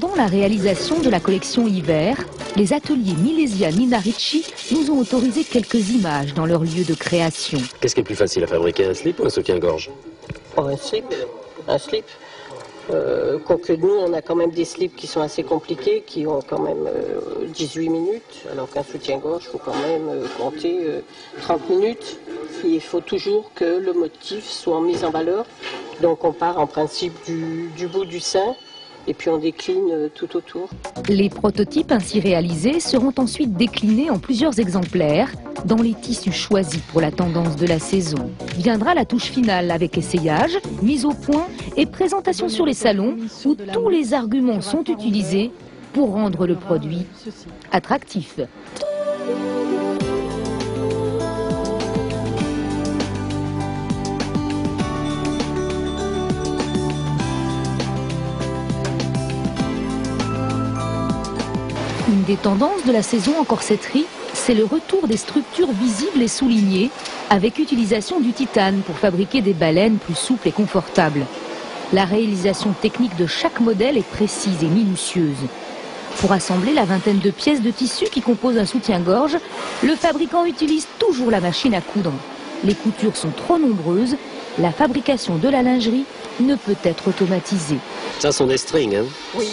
attendant la réalisation de la collection hiver, les ateliers Milesia Nina Ricci nous ont autorisé quelques images dans leur lieu de création. Qu'est-ce qui est plus facile à fabriquer, un slip ou un soutien-gorge? Oh, un slip. Un slip. Quoique nous, on a quand même des slips qui sont assez compliqués, qui ont quand même 18 minutes, alors qu'un soutien-gorge, il faut quand même compter 30 minutes. Il faut toujours que le motif soit mis en valeur. Donc on part en principe du bout du sein, et puis on décline tout autour. Les prototypes ainsi réalisés seront ensuite déclinés en plusieurs exemplaires dans les tissus choisis pour la tendance de la saison. Viendra la touche finale avec essayage, mise au point et présentation sur les salons où tous les arguments sont utilisés pour rendre le produit attractif. Une des tendances de la saison en corsetterie, c'est le retour des structures visibles et soulignées, avec utilisation du titane pour fabriquer des baleines plus souples et confortables. La réalisation technique de chaque modèle est précise et minutieuse. Pour assembler la vingtaine de pièces de tissu qui composent un soutien-gorge, le fabricant utilise toujours la machine à coudre. Les coutures sont trop nombreuses, la fabrication de la lingerie ne peut être automatisée. Ça sont des strings, hein? Oui.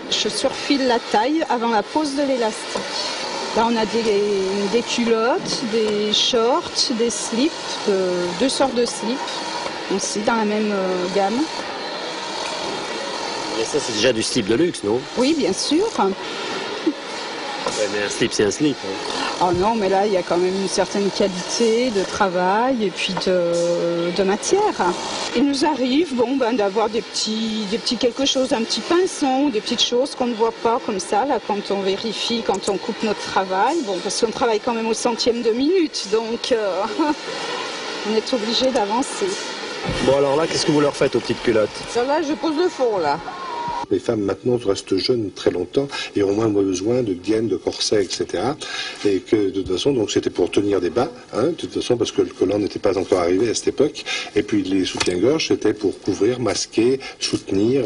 Je surfile la taille avant la pose de l'élastique. Là, on a des culottes, des shorts, des slips, deux sortes de slips, aussi dans la même gamme. Mais ça, c'est déjà du slip de luxe, non? Oui, bien sûr. Ouais, mais un slip, c'est un slip. Hein. Oh non, mais là, il y a quand même une certaine qualité de travail et puis de matière. Il nous arrive d'avoir des petits quelque chose, un petit pinceau, des petites choses qu'on ne voit pas comme ça, là, quand on vérifie, quand on coupe notre travail. Bon, parce qu'on travaille quand même au centième de minute, donc on est obligé d'avancer. Bon, alors là, qu'est-ce que vous leur faites aux petites culottes? Ça va, je pose le fond, là. Les femmes maintenant restent jeunes très longtemps et ont moins besoin de gaines, de corsets, etc. Et que de toute façon, donc c'était pour tenir des bas, hein, de toute façon parce que le collant n'était pas encore arrivé à cette époque. Et puis les soutiens-gorge, c'était pour couvrir, masquer, soutenir.